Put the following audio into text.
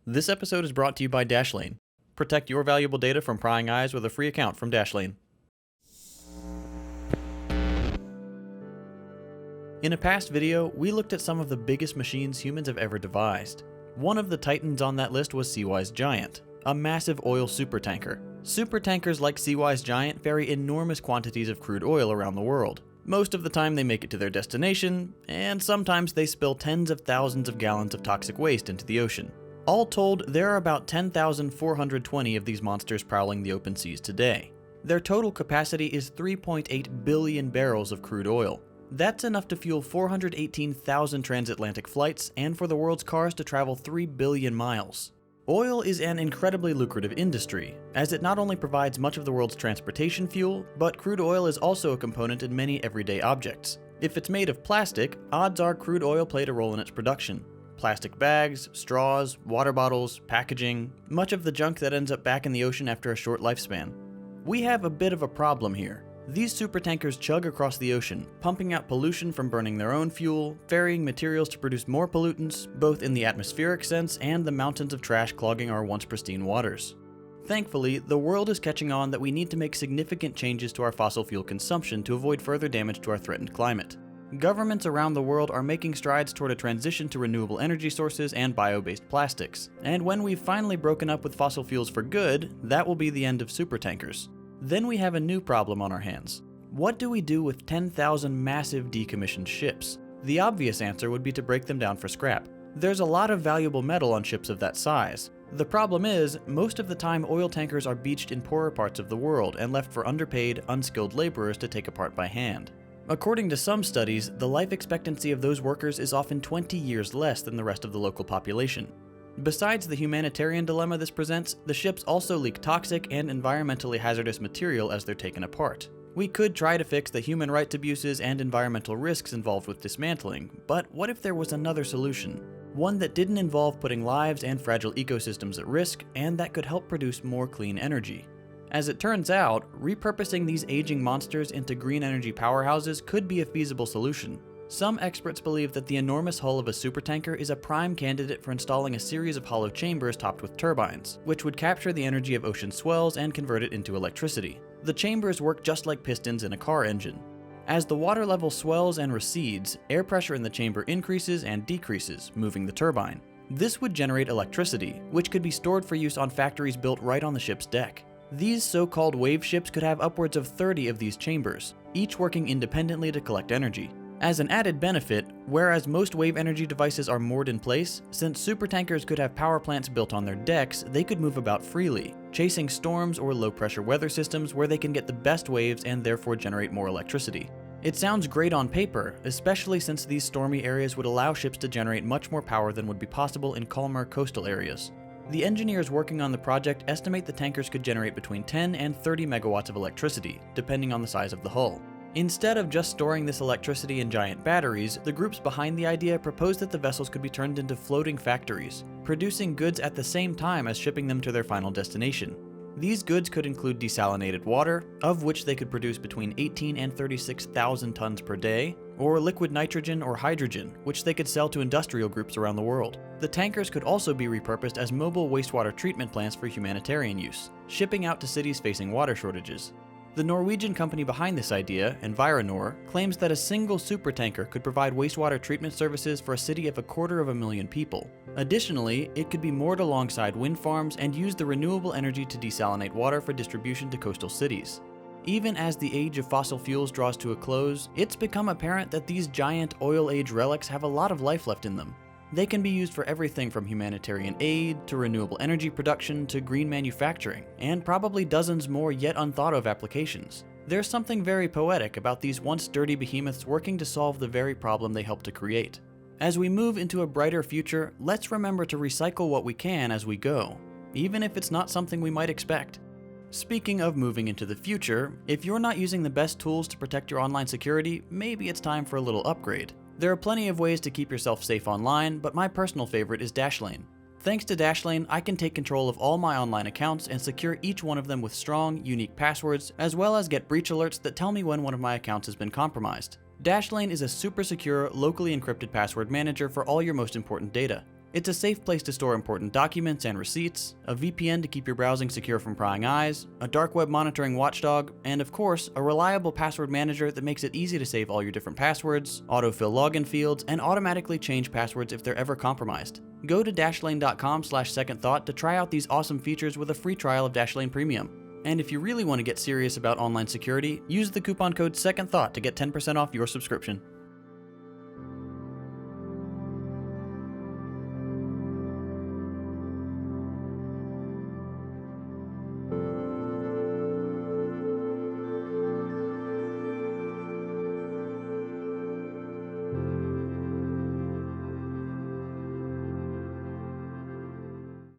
This episode is brought to you by Dashlane. Protect your valuable data from prying eyes with a free account from Dashlane. In a past video, we looked at some of the biggest machines humans have ever devised. One of the titans on that list was Seawise Giant, a massive oil supertanker. Supertankers like Seawise Giant ferry enormous quantities of crude oil around the world. Most of the time they make it to their destination, and sometimes they spill tens of thousands of gallons of toxic waste into the ocean. All told, there are about 10,420 of these monsters prowling the open seas today. Their total capacity is 3.8 billion barrels of crude oil. That's enough to fuel 418,000 transatlantic flights and for the world's cars to travel 3 billion miles. Oil is an incredibly lucrative industry, as it not only provides much of the world's transportation fuel, but crude oil is also a component in many everyday objects. If it's made of plastic, odds are crude oil played a role in its production. Plastic bags, straws, water bottles, packaging, much of the junk that ends up back in the ocean after a short lifespan. We have a bit of a problem here. These supertankers chug across the ocean, pumping out pollution from burning their own fuel, ferrying materials to produce more pollutants, both in the atmospheric sense and the mountains of trash clogging our once pristine waters. Thankfully, the world is catching on that we need to make significant changes to our fossil fuel consumption to avoid further damage to our threatened climate. Governments around the world are making strides toward a transition to renewable energy sources and bio-based plastics, and when we've finally broken up with fossil fuels for good, that will be the end of supertankers. Then we have a new problem on our hands. What do we do with 10,000 massive decommissioned ships? The obvious answer would be to break them down for scrap. There's a lot of valuable metal on ships of that size. The problem is, most of the time oil tankers are beached in poorer parts of the world and left for underpaid, unskilled laborers to take apart by hand. According to some studies, the life expectancy of those workers is often 20 years less than the rest of the local population. Besides the humanitarian dilemma this presents, the ships also leak toxic and environmentally hazardous material as they're taken apart. We could try to fix the human rights abuses and environmental risks involved with dismantling, but what if there was another solution? One that didn't involve putting lives and fragile ecosystems at risk, and that could help produce more clean energy. As it turns out, repurposing these aging monsters into green energy powerhouses could be a feasible solution. Some experts believe that the enormous hull of a supertanker is a prime candidate for installing a series of hollow chambers topped with turbines, which would capture the energy of ocean swells and convert it into electricity. The chambers work just like pistons in a car engine. As the water level swells and recedes, air pressure in the chamber increases and decreases, moving the turbine. This would generate electricity, which could be stored for use on factories built right on the ship's deck. These so-called wave ships could have upwards of 30 of these chambers, each working independently to collect energy. As an added benefit, whereas most wave energy devices are moored in place, since supertankers could have power plants built on their decks, they could move about freely, chasing storms or low-pressure weather systems where they can get the best waves and therefore generate more electricity. It sounds great on paper, especially since these stormy areas would allow ships to generate much more power than would be possible in calmer coastal areas. The engineers working on the project estimate the tankers could generate between 10 and 30 megawatts of electricity, depending on the size of the hull. Instead of just storing this electricity in giant batteries, the groups behind the idea proposed that the vessels could be turned into floating factories, producing goods at the same time as shipping them to their final destination. These goods could include desalinated water, of which they could produce between 18 and 36,000 tons per day, or liquid nitrogen or hydrogen, which they could sell to industrial groups around the world. The tankers could also be repurposed as mobile wastewater treatment plants for humanitarian use, shipping out to cities facing water shortages. The Norwegian company behind this idea, Environor, claims that a single supertanker could provide wastewater treatment services for a city of 250,000 people. Additionally, it could be moored alongside wind farms and use the renewable energy to desalinate water for distribution to coastal cities. Even as the age of fossil fuels draws to a close, it's become apparent that these giant oil age relics have a lot of life left in them. They can be used for everything from humanitarian aid, to renewable energy production, to green manufacturing, and probably dozens more yet unthought of applications. There's something very poetic about these once dirty behemoths working to solve the very problem they helped to create. As we move into a brighter future, let's remember to recycle what we can as we go, even if it's not something we might expect. Speaking of moving into the future, if you're not using the best tools to protect your online security, maybe it's time for a little upgrade. There are plenty of ways to keep yourself safe online, but my personal favorite is Dashlane. Thanks to Dashlane, I can take control of all my online accounts and secure each one of them with strong, unique passwords, as well as get breach alerts that tell me when one of my accounts has been compromised. Dashlane is a super secure, locally encrypted password manager for all your most important data. It's a safe place to store important documents and receipts, a VPN to keep your browsing secure from prying eyes, a dark web monitoring watchdog, and of course, a reliable password manager that makes it easy to save all your different passwords, autofill login fields, and automatically change passwords if they're ever compromised. Go to dashlane.com/secondthought to try out these awesome features with a free trial of Dashlane Premium. And if you really want to get serious about online security, use the coupon code SECONDTHOUGHT to get 10% off your subscription.